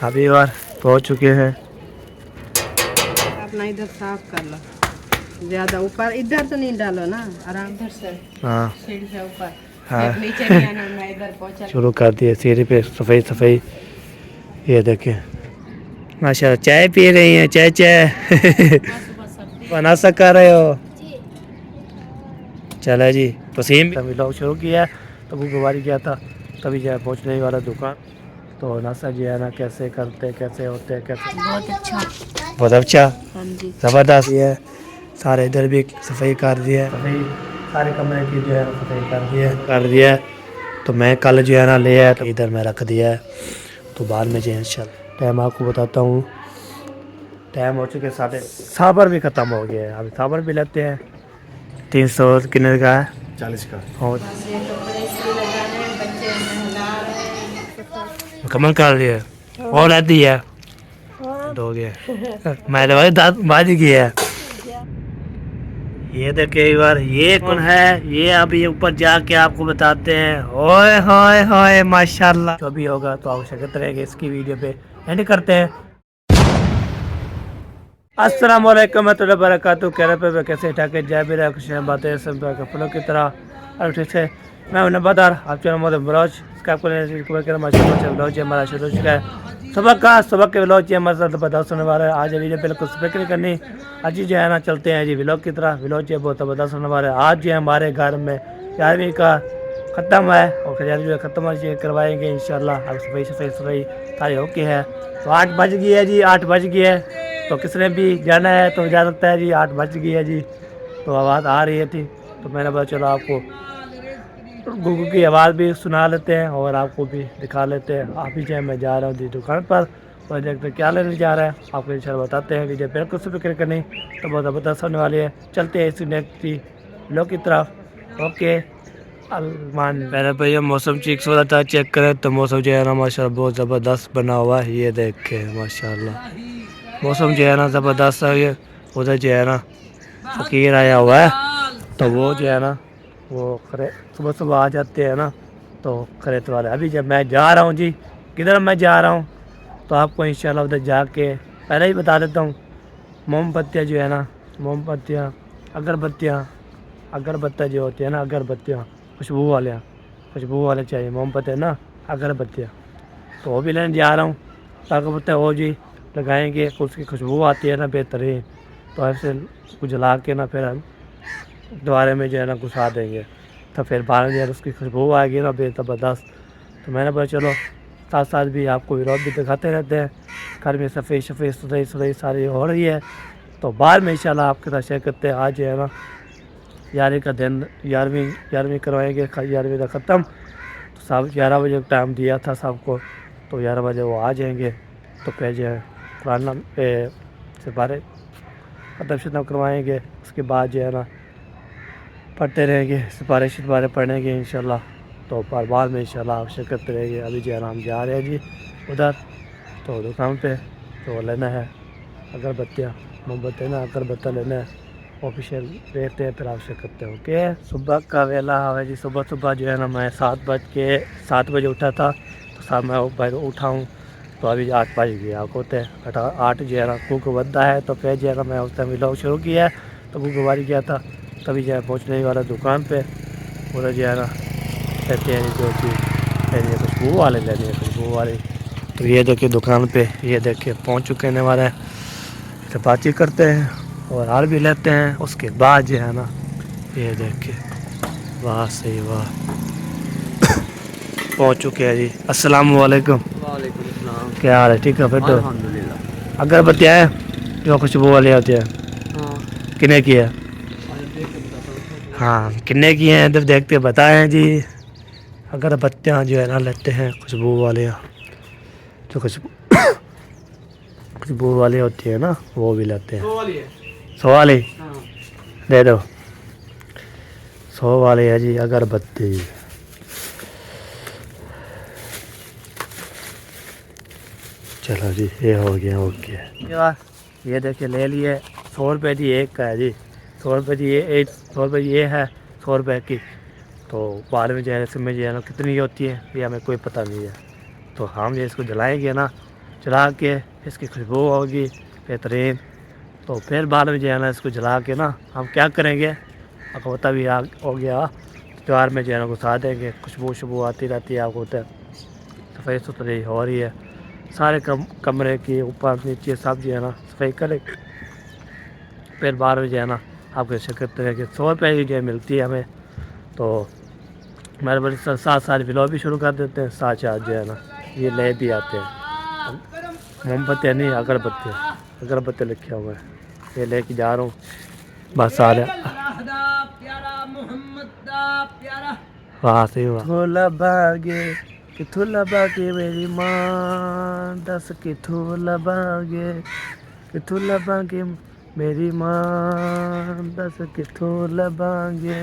अभी बार पहुंच चुके हैं। अपना इधर साफ कर लो, ज्यादा ऊपर इधर तो नहीं डालो ना, आराम से। हाँ सीढ़ी से ऊपर हाँ नीचे नहीं आना, मैं इधर पहुंचा। शुरू कर दिए सीढ़ी पे सफाई सफाई। ये देखें माशाल्लाह चाय पी रही हैं। चाय चाय बना सका रहे हो। चला जी पसीम भी लोग शुरू किया तो वो गुवारी किया था तभी जो है पहुँचने वाला दुकान। तो नाश्ता जो है ना कैसे करते कैसे होते कैसे बहुत अच्छा। बहुत अच्छा हाँ जी। ज़बरदस्त है। सारे इधर भी सफाई कर दी है, सफाई सारे कमरे की जो है सफाई कर दिया है। तो मैं कल जो है ना ले आया तो इधर मैं रख दिया है। तो बाद में जो है इंशाल्लाह टाइम आपको बताता हूँ। टाइम हो चुके साढ़े साबर भी ख़त्म हो गया है। अभी साबर भी लेते हैं 300 कितने का है 40 का। और ये कपड़े इसलिए लगाने हैं, बच्चे नहला रहे हैं। कमर कर लिए और रहती है हो गया मैंने भाई दांत बाज गया है। ये देखिए एक बार ये कौन है, ये अभी ऊपर जाके आपको बताते हैं। ओए होए होए माशाल्लाह जो भी होगा तो आवश्यकता रहेगी इसकी वीडियो पे एंड करते हैं। अस्सलाम वालेकुम warahmatullahi wabarakatuh। कैरे पे कैसे ठाके जय भी रहा खुश बातें सब कपड़ों की तरह और ठीक से मैं उन्हें बता आप चलो मोद ब्लॉज सब्सक्राइब करने माशा ब्लॉज हमारा शुरू हो चुका है। सुबह के ब्लॉज हमारे साथ बताओ सुनने वाला है। आज वीडियो बिल्कुल स्पेक नहीं करनी। आज ही जो है ना चलते हैं जी व्लॉग की तरह। व्लॉग जो है बहुत ज़बरदस्त होने वाला है। आज जो है हमारे घर में 11वीं का ख़त्म है और 11वीं ख़त्म करवाएंगे इंशाल्लाह। अब सफाई सफाई सफाई सारी ओके है। तो 8 बज गई है जी, 8 बज गई है। तो किसने भी जाना है तो जा सकता है जी। 8 बज गई है जी। तो आवाज़ आ रही थी तो मैंने बोला चलो आपको गुगू की आवाज़ भी सुना लेते हैं और आपको भी दिखा लेते हैं। आप ही चाहे मैं जा रहा हूँ जी दुकान पर और देखते क्या लेने जा रहा है आपको इंशाल्लाह बताते हैं। वीडियो बिल्कुल से फिक्र करनी तो बहुत ज़बरदस्त होने वाली है। चलते हैं इसी नेक्स्ट लोग की तरफ। ओके अलमान मेरे भैया मौसम चेक हो रहा था, चेक करें तो मौसम जो है ना माशाल्लाह बहुत ज़बरदस्त बना हुआ है। ये देख के माशाल्लाह मौसम जो है ना ज़बरदस्त है। ये उधर जो है ना फ़कीर आया हुआ है तो वो जो है ना वो खरे सुबह सुबह आ जाते हैं ना तो खरीद वाले। अभी जब मैं जा रहा हूँ जी किधर मैं जा रहा हूँ तो आपको इंशाल्लाह उधर जाके पहले ही बता देता हूँ। मोमबत्तियाँ जो है ना मोमबत्तियाँ अगरबत्तियाँ जो होती है ना अगरबत्तियाँ खुशबू वाले चाहिए मोमबत्तियाँ ना अगरबत्तियाँ। तो वो भी लेने जा रहा हूँ अगरबत्तियाँ वो जी लगाएंगे उसकी खुशबू आती है ना बेहतरीन। तो ऐसे कुछ जला के ना फिर हम दोबारा में जो है ना घुसा देंगे तो फिर बाद में उसकी खुशबू आएगी ना ज़बरदस्त। तो मैंने बोला चलो साथ साथ भी आपको विरोध भी दिखाते रहते हैं। घर में सफ़ाई सुथराई सारी हो रही है। तो बाद में इंशाल्लाह आपके साथ शेयर करते हैं। आज जो है ना 11वीं का दिन 11वीं करवाएंगे 11वीं का ख़त्म। तो सब 11 बजे टाइम दिया था सबको तो 11 बजे वो आ जाएंगे। तो फिर जो है कुरान सिपारे ख़त्म करवाएंगे। उसके बाद जो है ना पढ़ते रहेंगे सिपारे पढ़ेंगे इंशाल्लाह। तो बाद में इंशाल्लाह आप शेयर करते रहेंगे। अभी जो है ना हम जा रहे हैं जी उधर तो दुकान पे तो लेना है अगरबत्तियाँ मोमबत्तियाँ ना अगरबत्तियाँ लेना है ऑफिशियल रहते हैं फिर आप शेयर करते हैं। ओके सुबह का वेला है जी। सुबह जो है ना मैं 7 बजे उठा था तो साथ में उठा हूँ तो अभी 8 बज गया आपको होते हैं 8 जो है ना कुक बंदा है। तो फिर जो है ना मैं उस टाइम व्लॉग शुरू किया तो गुगवारी किया था तभी जो है पहुँचने वाला दुकान पे उधर जो है ना कहते हैं जो चीज़ लेनी है खुशबू वाले लेनी है खुशबू वाली। तो ये देखिए दुकान पे ये देखिए पहुँच चुके हैं वाला है। तो बातचीत करते हैं और हार भी लेते हैं। उसके बाद जो है ना ये देखिए वाह सही वाह पहुँच चुके हैं जी। अस्सलाम वालेकुम। वालेकुम सलाम। क्या हाल है ठीक है फिर तो अल्हम्दुलिल्लाह। अगरबत्ती है जो खुशबू वाली होती है हाँ कितने की है। हाँ कितने की हैं इधर देखते बताएं जी। अगरबत्तियाँ जो है ना लेते हैं खुशबू वाले जो खुशबू वाली होती है ना वो भी लेते हैं। 100 वाली हाँ। दे दो 100 वाली है जी अगरबत्ती। चलो जी ये हो गया ओके। ये देखिए ले लिए 100 रुपये की एक का है जी। 100 रुपये की ये 100 रुपये ये है 100 रुपये की। तो बाद में जो है इसमें जो है ना कितनी होती है ये हमें कोई पता नहीं है। तो हम ये इसको जलाएंगे ना जला के इसकी खुशबू होगी बेहतरीन। तो फिर बाद में जो है ना इसको जला के ना हम क्या करेंगे, आपको पता भी हो गया, त्यौहार में जो है ना घुसा देंगे। खुशबू आती रहती है, आपको होता है सफाई सुथरी हो रही है। सारे कमरे की ऊपर नीचे सब जो है ना सफाई करें। फिर बाद में जो है ना आपको शिकायत है कि 100 रुपये की जो है मिलती है हमें। तो हमारे बड़े साथ साथ व्लॉग भी शुरू कर देते हैं, साथ साथ जो है ना ये ले भी आते हैं। मोमबत्तियाँ नहीं, अगरबत्ती लिखे हुए हैं, ये लेके जा रहा हूँ। बस आ रहा वहाँ से थोला बागे किथों लबागे मेरी माँ, दस किथों लबागे मेरी माँ, दस किथों लबागे।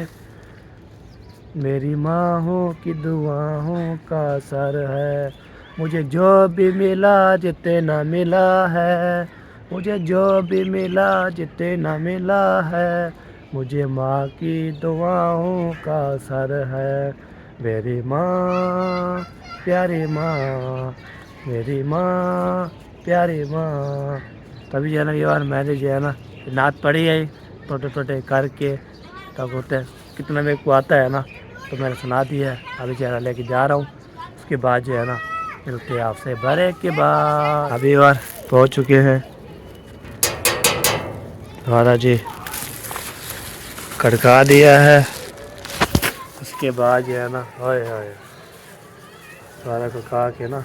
मेरी माँहों की दुआओं का असर है, मुझे जो भी मिला जितना मिला है, मुझे जो भी मिला जितना मिला है, मुझे माँ की दुआओं का असर है। मेरी माँ प्यारी माँ, मेरी माँ प्यारी माँ। तभी जो है ना ये बार मैंने जो है ना नात पढ़ी है छोटे छोटे करके, तब होते हैं कितना मेरे को आता है ना, तो मैंने सुना दिया है। अभी जो है ना लेके जा रहा हूँ, उसके बाद जो है ना मिलते हैं आपसे ब्रेक के बाद। अभी बार पहुँच चुके हैं, हमारा जी खड़का दिया है। उसके बाद जो है ना होए सारा को खा के ना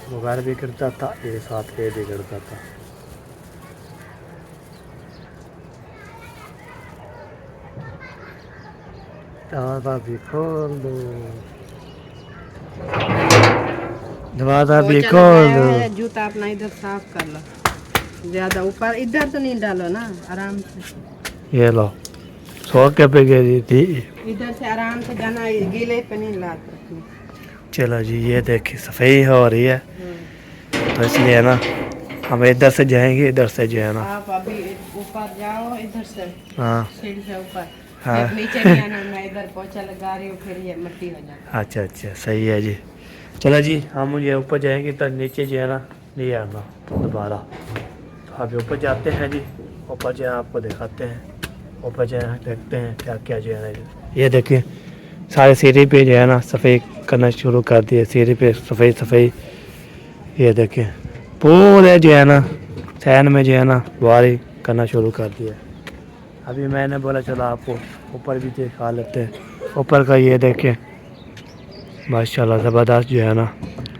मोबाइल भी करता था, ये साथ ये भी करता था। दरवाज़ा भी खोल दो, दरवाज़ा भी खोल दो। जूता अपना इधर साफ कर लो, ज्यादा ऊपर इधर तो नहीं डालो ना, आराम से। ये लो 100 के पे गई थी, इधर से आराम से जाना, गीले पे नहीं लात रखनी। चलो जी ये देखिए सफाई हो रही है, तो इसलिए ना हम इधर से जाएंगे, इधर से जो है ना आप अभी ऊपर जाओ, इधर से हाँ सीढ़ी से ऊपर, हाँ नीचे नहीं आना। मैं इधर पोछा लगा रही हूँ, फिर ये मिट्टी हो जाए। अच्छा अच्छा सही है जी। चलो जी हम ये ऊपर जाएंगे तो नीचे जो है ना नहीं आना दोबारा। तो अभी ऊपर जाते हैं जी, ऊपर जो है आपको दिखाते हैं, ऊपर जो है देखते हैं क्या क्या जो है ना। ये देखिए सारे सीढ़ी पे जो है ना सफ़ाई करना शुरू कर दिए, सीढ़ी पे सफ़ाई। ये देखिए पूरे जो है ना सैन में जो है ना बुआरी करना शुरू कर दिया। अभी मैंने बोला चलो आपको ऊपर भी दिखा लेते हैं। ऊपर का ये देखें माशाल्लाह ज़बरदस्त जो है ना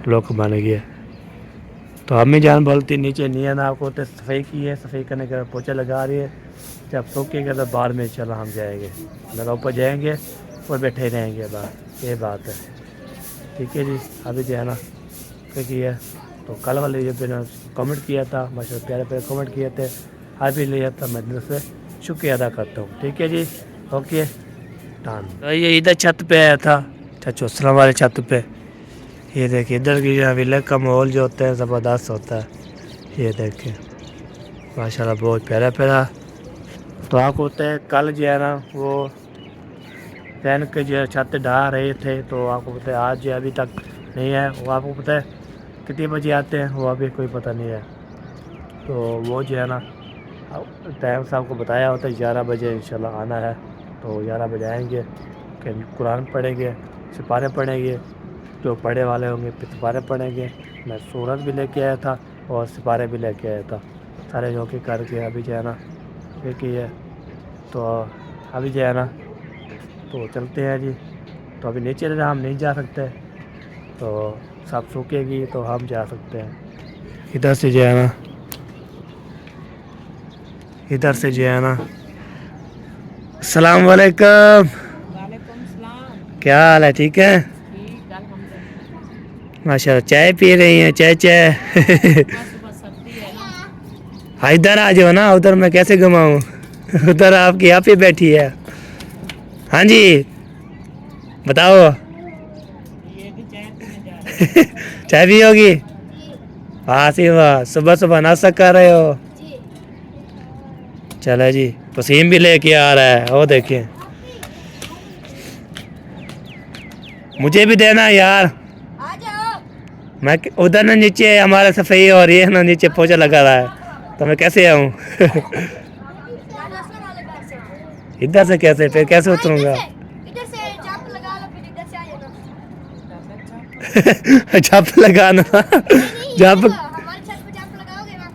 लुक बन गया। तो अम्मी जान बोलती नीचे नहीं है ना, आपको तो सफाई की है, सफाई करने के बाद पोछा लगा रही है, जब सूखेगा तो बाद में चलो हम जाएंगे, मेरा ऊपर जाएंगे और बैठे रहेंगे। बात ये बात है, ठीक है जी। अभी जो है ना क्या किया, तो कल वाले ये मैंने कमेंट किया था, माशाल्लाह प्यारे प्यारे कमेंट किए थे, आज भी लिया था, मैं दिल से शुक्रिया अदा करता हूँ। ठीक है जी, ओके डन। तो ये इधर छत पे आया था, चौसला वाले छत पे। ये देखिए इधर की जो विले का माहौल जो होता है ज़बरदस्त होता है। ये देखें माशाल्लाह बहुत प्यारा प्यारा। तो आपको होता है कल जो है ना वो फैन के जो है छत ढा रहे थे, तो आपको पता है आज जो अभी तक नहीं है। वो आपको पता है कितने बजे आते हैं, वो अभी कोई पता नहीं है। तो वो जो है ना टाइम से आपको बताया होता है 11 बजे इंशाल्लाह आना है। तो 11 बजे आएंगे, कि कुरान पढ़ेंगे, सिपारे पढ़ेंगे, जो पढ़े वाले होंगे फिर सिपारे पढ़ेंगे। मैं सूरत भी लेके आया था और सिपारे भी लेके आया था, सारे जो कि करके अभी जो है ना ये की है। तो अभी जो है ना तो चलते हैं जी। तो अभी नीचे हम नहीं जा सकते, तो सब सूखेगी तो हम जा सकते हैं। इधर से जो है ना, इधर से जो है ना। अस्सलाम वालेकुम, वालेकुम सलाम। क्या हाल है? ठीक है ठीक, अल्हम्दुलिल्लाह। माशाल्लाह। चाय पी रही हैं? चाय सुबह सर्दी है ना। हाँ इधर आ जाओ ना, उधर मैं कैसे घुमाऊँ उधर आपकी यहाँ पे बैठी है। हाँ जी बताओ ये भी चाय पीने जा रहे हैं। चाय भी होगी? हाँ सी वाह, सुबह सुबह नाश्ता कर रहे हो? चलो जी, वसीम भी लेके आ रहा है, वो देखिए। मुझे भी देना यार। मैं उधर ना नीचे हमारा सफाई हो रही है ना, नीचे पोछा लगा रहा है, तो मैं कैसे आऊँ? इधर से कैसे, फिर कैसे उतरूंगा? इधर से जंप लगा लो, फिर इधर से आ जाना। जंप लगाना? जंप? हमारी छत पे जंप लगाओगे ना,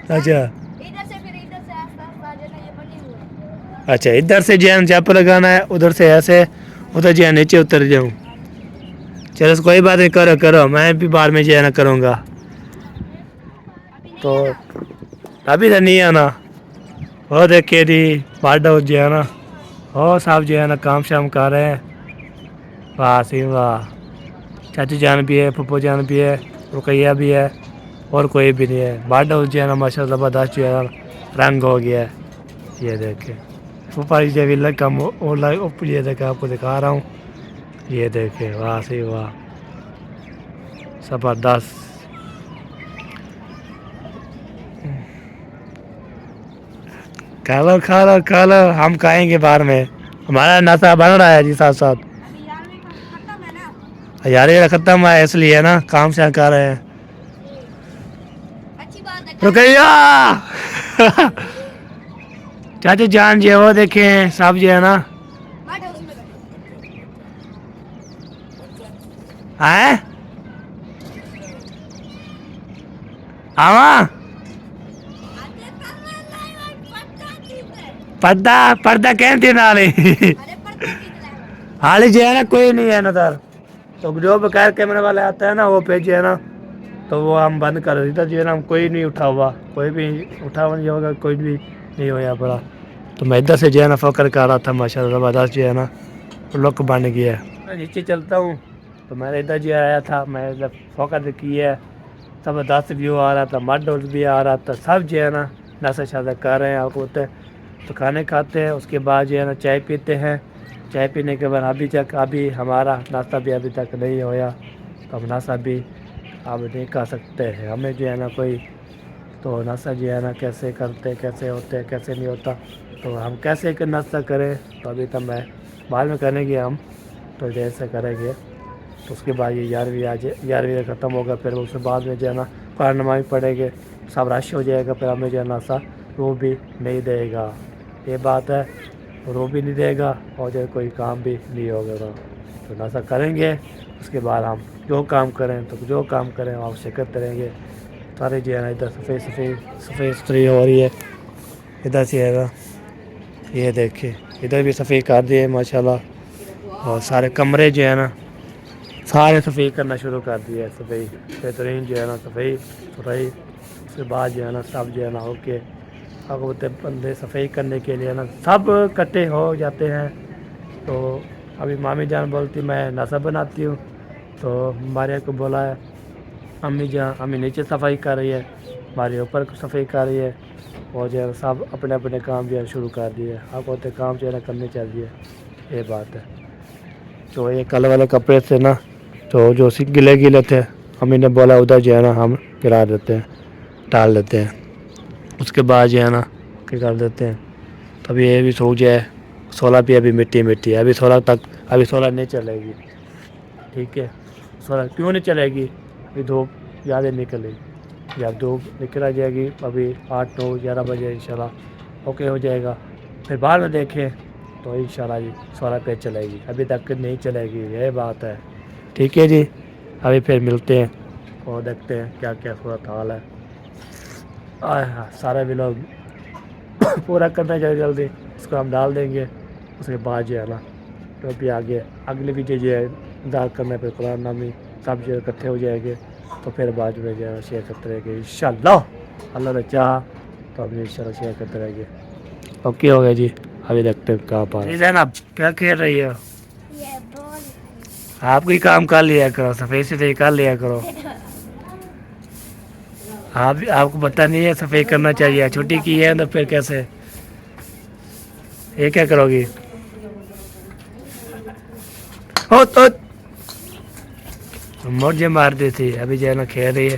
अच्छा इधर से फिर इधर से आस-पास आ जाना, ये बनी हुई है। अच्छा, इधर से जो है जंप लगाना है, उधर से ऐसे उधर जो है नीचे उतर जाऊँ। चलो कोई बात नहीं, करो करो, मैं भी बाद में जो है ना करूँगा। तो अभी तो नहीं आना। वो देखिए जी बाडा जो है ना, वो साहब जो है ना काम शाम कर रहे हैं। वाह सी वाह, चाची जान भी है, पप्पू जान भी है, रुकैया भी है, और कोई भी नहीं है। बाडा जो है ना माशाल्लाह ज़बरदस्त जो है ना रंग हो गया है। ये देखे फूफा जी भी लग कम ये देखे, आपको दिखा रहा हूँ। ये देखे वाह सी वाह, ज़बरदस्त। खा लो खा लो खा लो, हम खाएंगे बाद में, हमारा नाश्ता बन रहा है जी साथ साथ। अभी यार में खत्म है ना, यार ये ख़त्म है इसलिए ना काम से कर रहे हैं। अच्छी बात है। रुकैया चाचा जान जी वो देखें सब जो है ना बैठो उसमें बैठो। है आवा पर्दा पर्दा कहते नाले अरे पर तो कितना है? हाल जो है ना कोई नहीं है ना सर, तो जो बगैर कैमरे वाले आता है ना वो पेज है ना, तो वो हम बंद कर देता जो है ना, कोई नहीं उठा हुआ, कोई भी उठा हुआ नहीं होगा, कोई भी नहीं होया पड़ा। तो मैं इधर से जो है ना फोकर कर रहा था, माशाल्लाह ज़बरदस्त जो है ना लुक बन गया है। मैं नीचे चलता हूँ तो मैंने इधर जो आया था, मैं इधर फोकर की है, ज़बरदस्त व्यू आ रहा था, मड भी आ रहा था, सब जो है ना नाश्ता शास्ता कर रहे हैं। आपको होते हैं तो खाने खाते हैं, उसके बाद जो है ना चाय पीते हैं। चाय पीने के बाद अभी हमारा नाश्ता भी अभी तक नहीं होया, तो हम नाश्ता भी अब नहीं कर सकते हैं। हमें जो है ना कोई तो नाश्ता जो है ना कैसे करते, कैसे होते, कैसे नहीं होता, तो हम कैसे नाश्ता करें, तो अभी तक मैं बाद में करेंगे हम, तो जैसे करेंगे। तो उसके बाद ये 11वीं ख़त्म होगा, फिर उसके बाद में जो है ना कुरान नमाज़ पढ़ेंगे, सब रश हो जाएगा, फिर हमें जो है नाश्ता वो भी नहीं देगा। ये बात है, वो भी नहीं देगा और जो कोई काम भी नहीं होगा। तो नाश्ता करेंगे, उसके बाद हम जो काम करें हम आपसे करते रहेंगे। सारे जो है ना इधर सफ़ेद सुथरी हो रही है, इधर से है ना, ये देखिए इधर भी सफ़ेद कर दिए माशाल्लाह, और सारे कमरे जो है ना सारे सफ़ेद करना शुरू कर दिया है, सफ़ेद बेहतरीन जो है ना सफ़ेद सुथराई। उसके बाद जो है ना सब जो है ना ओके, अब होते बंदे सफ़ाई करने के लिए ना सब इकट्ठे हो जाते हैं। तो अभी मामी जान बोलती मैं नाश्ता बनाती हूँ, तो मारिया को बोला है अम्मी नीचे सफाई कर रही है, हमारे ऊपर सफाई कर रही है, और जो है सब अपने अपने काम जो है शुरू कर दिए। अब होते काम जो है ना करने चाहिए, ये बात है। तो ये कल वाले कपड़े थे ना, तो जो गिले थे, अम्मी ने बोला उधर जो है ना हम गिरा देते हैं, डाल देते हैं। उसके बाद जो है ना क्या कर देते हैं, तभी ये भी सूख जाए। 16 भी अभी मिट्टी है, अभी 16 नहीं चलेगी, ठीक है। 16 क्यों नहीं चलेगी, अभी धूप ज़्यादा निकलेगी, जब धूप निकल आ जाएगी अभी 8, 9, 11 बजे इंशाल्लाह ओके हो जाएगा, फिर बाद में देखें तो इंशाल्लाह जी 16 पे चलेगी, अभी तक नहीं चलेगी, ये बात है, ठीक है जी। अभी फिर मिलते हैं और देखते हैं क्या क्या सूरत हाल है। हाँ सारा भी लोग पूरा करना चाहिए जल्दी, इसको हम डाल देंगे। उसके बाद जो है ना तो भी आगे अगले वीडियो जो है दाल करने पे कुरान नामी सब जो इकट्ठे हो जाएंगे, तो फिर बाद में जो है शेयर करते रहेंगे इंशाल्लाह, अल्लाह ने चाहा तो हम इंशाल्लाह शेयर करते रहेंगे। ओके हो गया जी, अभी देखते हैं कहाँ पर जैनब क्या खेल रही है। ये बॉल आप कोई काम कर लिया करो, सफ़ेद से कर लिया करो। आपको पता नहीं है सफ़ेद करना चाहिए, छुट्टी की है तो फिर कैसे, ये क्या करोगी। हो तो मुझे मार दी थी, अभी जो है ना खेल रही है।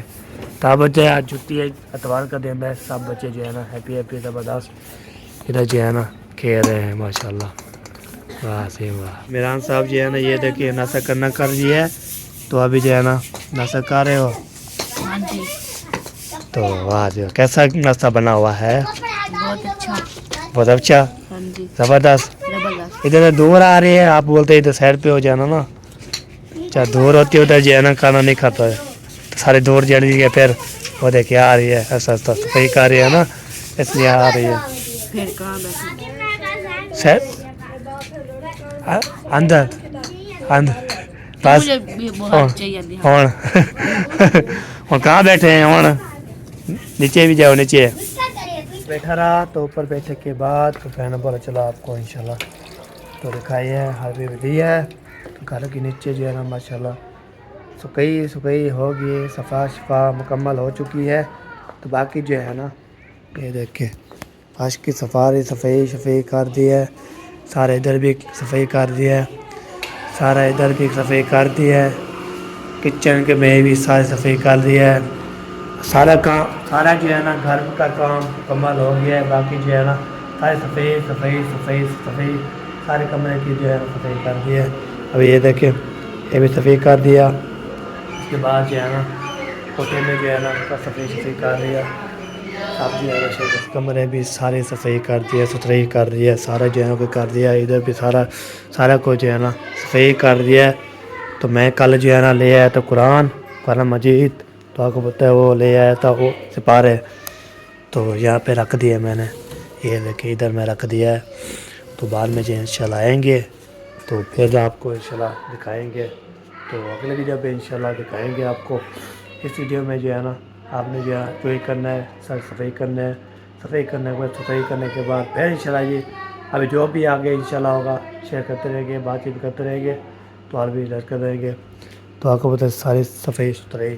तो बच्चे आज छुट्टी है, एतवार का दिन है, सब बच्चे जो है ना हैप्पी ज़बरदस्त इधर जो है ना खेल रहे हैं माशाल्लाह। वाह से वाह। मेरान साहब जो है ना ये देखिए नाश्ता करना कर रही है, तो अभी जो है ना नाश्ता कर रहे हो? हाँ जी, तो आज कैसा नाश्ता बना हुआ है? बहुत अच्छा। बहुत अच्छा, हाँ जी, ज़बरदस्त। जबरदस्त। इधर से दूर आ रही है, आप बोलते इधर साइड पे हो जाना ना। चाहे दूर होती है उधर जो है ना खाना नहीं खाता है, तो सारे दूर चढ़ है फिर वो देखिए आ रही है ऐसा ऐसा सफाई कर रही है ना, इसलिए आ रही है। फिर कहाँ बैठे? सर अंदर अंदर बस मुझे भी बहुत चाहिए अभी। हाँ। और और कहाँ बैठे हैं और नीचे भी जाओ नीचे। बैठा रहा तो ऊपर बैठे के बाद तो कहना बोला चलो आपको इंशाल्लाह तो दिखाई है हर भी दी है। तो घर के नीचे जो है ना माशाल्लाह सुकई सुकई हो गई, सफ़ा शफा मुकम्मल हो चुकी है। तो बाकी जो है ना ये देखे आज की सफारी सफ़ाई शफाई कर दी है, सारे इधर भी सफाई कर दी है, सारा इधर भी सफाई कर दी है, किचन के में भी सारी सफाई कर दी है। सारा काम सारा जो है ना घर का काम मुकम्मल हो गया है। बाकी जो है ना सारी सफाई सफाई सफाई सफाई सारे कमरे की जो है ना सफाई कर दी है। अभी ये देखें ये भी सफाई कर दिया। उसके बाद जो है ना कोठे में जो है ना उसका सफाई कर रही है। साफ जो है ना कमरे भी सारे सफाई कर दिया, सुथराई कर रही है, सारा जो है ना कर दिया। इधर भी सारा सारा कुछ जो है ना सफाई कर दिया है। तो मैं कल जो है ना ले आया था कुरान मजीद, तो आपको पता है वो ले आया था वो सिपारे, तो यहाँ पे रख दिया मैंने। ये देखिए इधर में रख दिया है। तो बाद में जो इंशाल्लाह आएंगे तो फिर आपको इंशाल्लाह दिखाएंगे। तो अगले वीडियो पे इंशाल्लाह दिखाएंगे आपको। इस वीडियो में जो है ना आपने जो है जो ही करना है सर सफाई करना है, सफाई करने के बाद सफाई करने के बाद फिर इंशाल्लाह ये अभी जो भी आगे इंशाल्लाह होगा शेयर करते रहेंगे, बातचीत करते रहेंगे, तो और भी करते रहेंगे। तो आपको पता है सारी सफाई सुथराई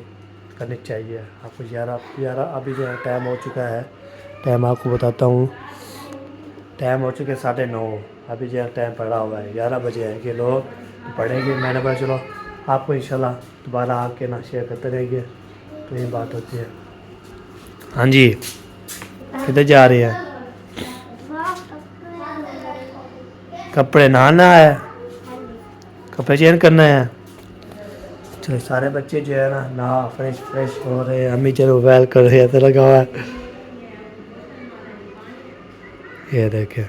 करनी चाहिए आपको। यार अभी जो है टाइम हो चुका है, टाइम आपको बताता हूँ, टाइम हो चुके 9:30। अभी जो है टाइम पड़ा हुआ है 11 बजे आएंगे लोग तो पढ़ेंगे। मैंने बोला चलो आपको इंशाल्लाह दोबारा आके ना शेयर करते रहेंगे। तो ये बात होती है। हाँ जी किधर जा रही है? कपड़े नहाना है, कपड़े चेंज करना है। चलो सारे बच्चे जो है ना नहा फ्रेश फ्रेश हो रहे हैं। अम्मी चलो मोबाइल कर रही है तो लगा हुआ है ये देखे।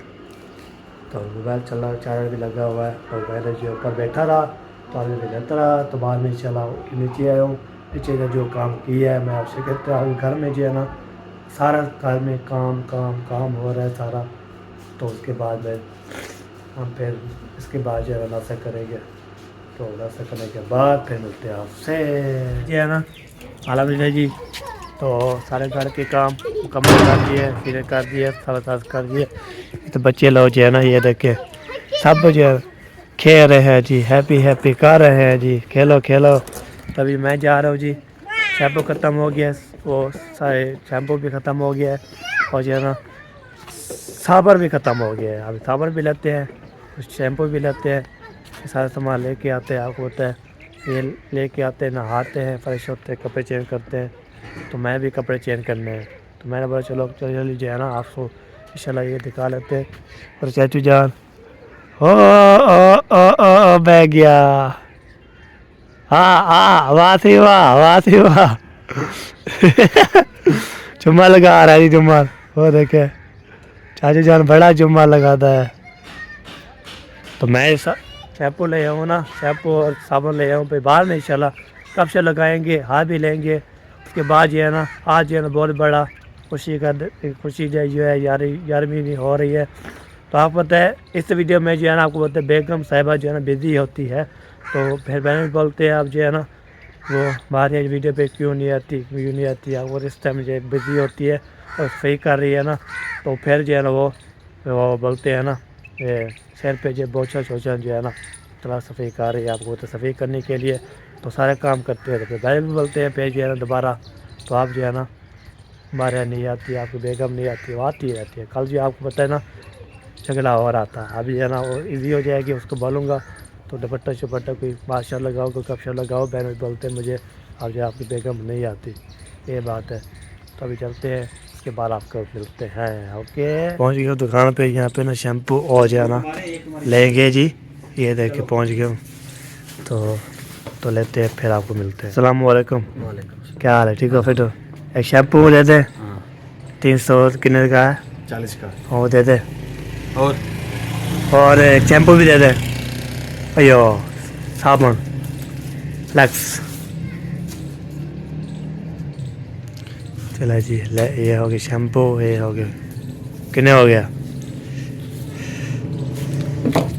तो मोबाइल चला चार्जर भी लगा हुआ है। तो मैंने जो ऊपर बैठा रहा तो आगे भी लेता रहा। तो बाद में चला नीचे आया हूँ। नीचे का जो काम किया है मैं आपसे कहता हूँ। घर में जो है ना सारा घर में काम काम काम हो रहा है सारा। तो उसके बाद में हम फिर इसके बाद जो है नाश्ता करेंगे। तो नाश्ता करने के बाद फिर मिलते हैं आपसे। जी है ना अलहमदिल्ला जी। तो सारे घर के काम मुकम्मल कर दिए, फिर कर दिए, सारा साफ कर दिए। तो बच्चे लोग जो है ना ये देखे सब जो है खेल रहे हैं जी, हैप्पी हैप्पी कर रहे हैं जी, खेलो खेलो। तभी मैं जा रहा हूँ जी। शैम्पू ख़त्म हो गया, वो सारे शैम्पू भी ख़त्म हो गया है और जो है ना साबर भी ख़त्म हो गया है। अभी साबर भी लेते हैं, कुछ शैम्पू भी लेते हैं, सारा सामान लेके आते हैं। आपको होता है ये लेके आते हैं, नहाते हैं, फ्रेश होते हैं, कपड़े चेंज करते हैं। तो मैं भी कपड़े चेंज करने हैं। तो मैंने बोला चलो जल्दी जो है ना आपको इंशाल्लाह ये दिखा लेते हैं। और चाचू जान ओ बह गया। हाँ वाह सी वाह जुम्मा लगा रहा है जी जुम्मा। वो देखे चाचू जान बड़ा जुम्मा लगाता है। तो मैं शैम्पू ले आऊँ ना, शैम्पू और साबुन ले आऊँ, फिर बाद में इंशाल्लाह कब से लगाएंगे, हाथ भी लेंगे। उसके बाद जो है ना आज जो है ना बहुत बड़ा खुशी जो है यारवीं भी हो रही है। तो आपको पता है इस वीडियो में जो है ना आपको पता है बेगम साहिबा जो है ना बिज़ी होती है। तो फिर मैंने बोलते हैं आप जो है ना वो हमारी वीडियो पे क्यों नहीं आती है। और इस टाइम जो बिज़ी होती है और सही कर रही है ना। तो फिर जो है ना वो बोलते हैं ना ये सिर पे जो बोझा शोचा जो है ना थोड़ा सफाई कर रही है। आपको तो सफाई करने के लिए तो सारे काम करते हैं। तो फिर भाई भी बोलते हैं फिर जो है ना दोबारा तो आप जो है ना हमारे यहाँ नहीं आती, आपकी बेगम नहीं आती, वो आती रहती है। कल जो आपको पता है ना झगड़ा हो रहा था। अभी जो है ना वो ईजी हो जाएगी, उसको बोलूँगा तो दुपट्टा शुपट्टा कोई बादशाह लगाओ, कोई कपशा लगाओ। बहन बोलते हैं मुझे अब जो आपकी बेगम नहीं आती, ये बात है। तो अभी चलते हैं, उसके बाद आपको मिलते हैं। ओके पहुँच गया दुकान पे। यहाँ पे ना शैम्पू और जो है ना लेंगे जी। ये देख के पहुँच गया हूँ। तो तो लेते हैं, फिर आपको मिलते हैं। अस्सलाम वालेकुम। क्या हाल है? ठीक हो? फिट हो? एक शैम्पू दे दे। 300 कितने का है? 40 का। वो दे दे। और एक शैम्पू भी दे दे। अयो साबुन लक्स। चला जी, ले ये हो गया शैम्पू, ये हो गया, कितने हो गया?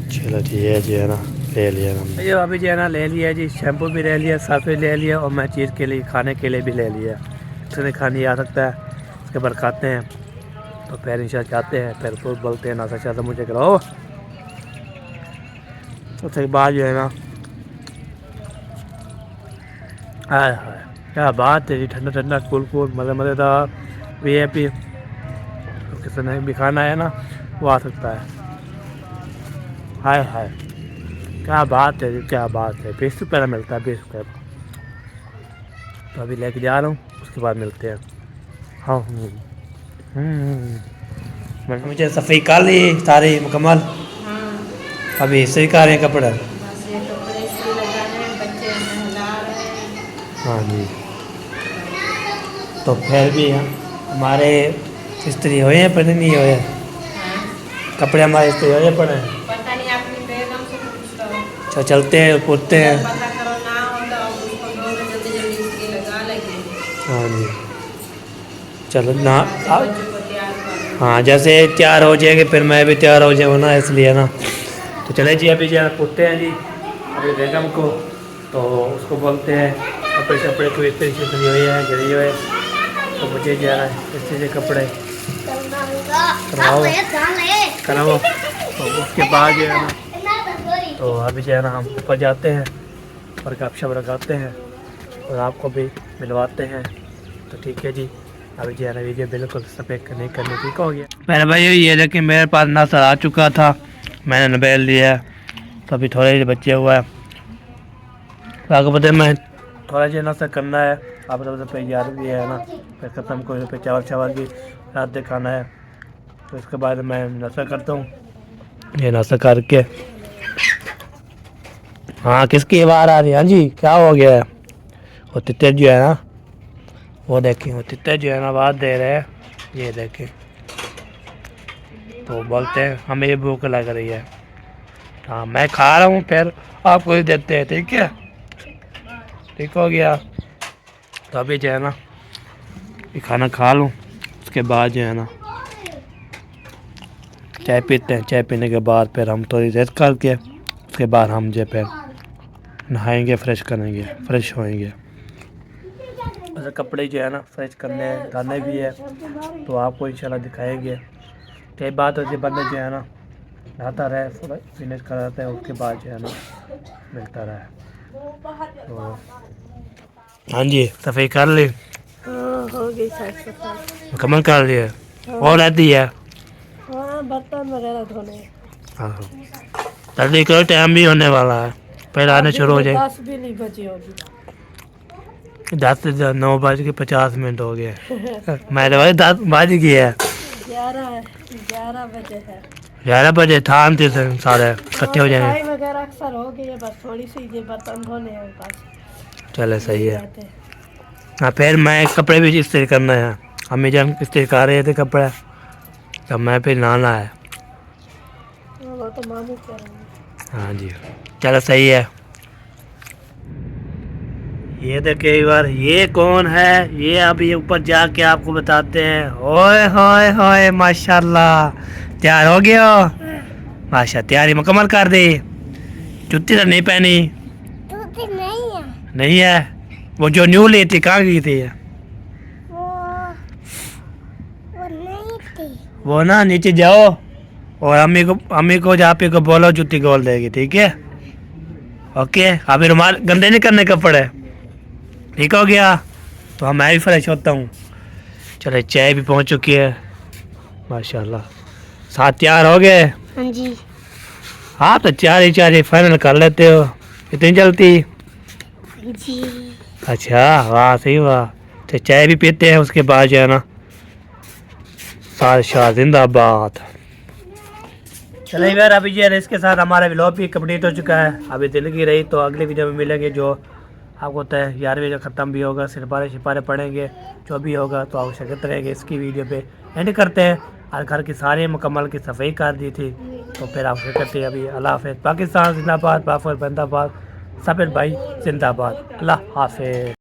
चलो जी, ये जी है ना, ले लिया हमने। ये अभी जो है ना ले लिया जी, शैम्पू भी ले लिया, साफ भी ले लिया, और मैं चीज़ के लिए खाने के लिए भी ले लिया। इसने खाने आ सकता है, उसके बाद खाते हैं, तो फिर इंशाल्लाह जाते हैं, फिर खुद बोलते हैं ना चाहता मुझे कराओ। उसके बाद जो है ना, हाय हाय क्या बात है जी, ठंडा ठंडा कूल कूल मज़ेदार VIP। तो किसी भी खाना है ना वो आ सकता है। हाय हाय क्या बात है जी, क्या बात है। 20 रुपये का मिलता है, 20 रुपये। तो अभी लेके जा रहा हूँ, उसके बाद मिलते हैं। हाँ मुझे सफाई कर ली सारी मुकम्मल। अभी सही कर रहे हैं कपड़े। हाँ जी, तो फिर भी हमारे इस्त्री हुए हैं, पता नहीं हुए कपड़े हमारे इस्त्री हुए पड़े हैं। पता नहीं, अपनी बेगम से पूछ लो। अच्छा चलते हैं, पूछते हैं। पता करो ना हो तो उसको जल्दी जल्दी इसकी लगा लेंगे। हाँ जी चलो ना बच्चों को तैयार करो। हाँ जैसे तैयार हो जाएंगे फिर मैं भी तैयार हो जाऊँ ना, इसलिए ना। तो चले जी, अभी जो पूछते हैं जी अपनी बेगम को, तो उसको बोलते हैं कपड़े शपड़े को इतनी शितरी हुई है, गिरी हुई है, तो मुझे जो है इससे जो कपड़े कराओ। तो उसके बाद जो है ना, तो अभी जो है ना हम ऊपर जाते हैं और गपशप लगाते हैं और आपको भी मिलवाते हैं। तो ठीक है जी, अभी जो है ना वीडियो बिल्कुल सफेद नहीं करनी, ठीक हो गया मेरे भाई। ये देखिए मेरे पास नाश्ता आ चुका था, मैंने नबेल लिया है, तो अभी थोड़े बच्चे हुआ है। तो आपको पता है मैं थोड़ा जो नाश्ता करना है, आप तो तैयार भी है ना, फिर ख़त्म को फिर चावल चावल भी रात दे खाना है। तो इसके बाद मैं नाश्ता करता हूँ, ये नाश्ता करके। हाँ किसकी आवाज़ आ रही है? हाँ जी क्या हो गया है? वो तितर जो है ना, वो देखें, वो तितर जो है ना आवाज़ दे रहे हैं, ये देखें। तो बोलते हैं हमें भूख लग रही है। हाँ मैं खा रहा हूँ, फिर आपको ही देते हैं, ठीक है? ठीक हो गया। तो अभी जो है ना ये खाना खा लूँ, उसके बाद जो है ना चाय पीते हैं। चाय पीने के बाद फिर हम थोड़ी रेस्ट करके उसके बाद हम जो फिर नहाएंगे, फ्रेश करेंगे, फ्रेश होएंगे। वैसे कपड़े जो है ना फ्रेश करने डालने भी है, तो आपको इंशाल्लाह दिखाएंगे। कई बात होती है बंदे जो है ना नहाता रहे, फिनिश कराते हैं, उसके बाद जो है ना मिलता रहे। तो हाँ जी सफाई कर ली, हो गई साफ सफाई, मुकम्मल कर लिया, और रहती है। हाँ बर्तन वगैरह धोने। हाँ जल्दी करो, टाइम भी होने वाला है, फिर आने शुरू हो जाए। 10 भी नहीं बजे होगी। 10 से 9:50 हो गए। मेरे भाई 10 बज गए है। 11 बजे है। 11 बजे था थे सारे इकट्ठे हो जाएंगे। सफाई वगैरह अक्सर हो गई है, बस थोड़ी सी ये बर्तन धोने हैं बस। चले सही है। हाँ फिर मैं कपड़े भी इस्त्री करना है, अम्मी जान इस्त्री कर रहे थे कपड़े, तो मैं फिर नहाना है। वो तो मामू कह रहे हैं। हाँ जी चलो सही है। ये देखिए एक बार, ये कौन है? ये अभी ऊपर जाके आपको बताते हैं। ओए होए होए माशाल्लाह, तैयार हो गया हो? माशा तैयारी मुकम्मल कर दी। जूती तो नहीं पहनी? जूती नहीं है। नहीं है? वो जो न्यू ली थी कहाँ गई थी? वो नहीं थी। वो ना नीचे जाओ और अम्मी को जहाँ पे को बोलो जूती खोल देगी, ठीक है? ओके अभी रुमाल गंदे नहीं करने कपड़े, ठीक हो गया? तो मैं भी फ्रेश होता हूँ। चले चाय भी पहुँच चुकी है माशाल्लाह। साथ तैयार हो गए? हाँ जी। आप तो चार ही फाइनल कर लेते हो, इतनी जल्दी? जी। अच्छा वाह सही वाह। तो चाय भी पीते हैं, उसके बाद जो है ना सारे शाह जिंदाबाद। चलिए यार अभी जी इसके साथ हमारा व्लॉग भी कंप्लीट हो चुका है। अभी दिल की रही तो अगले वीडियो में मिलेंगे, जो आपको होता है 11वीं जो ख़त्म भी होगा, सिपारे शिपारे पढ़ेंगे, जो भी होगा तो आप शिरकत रहेंगे। इसकी वीडियो पे एंड करते हैं। और घर की सारी मुकम्मल की सफाई कर दी थी, तो फिर आप शिरकत है अभी। अल्लाह हाफ़िज़। पाकिस्तान जिंदाबाद, बाफर बंदाबाद, साबिर भाई जिंदाबाद। अल्लाह हाफ़िज़।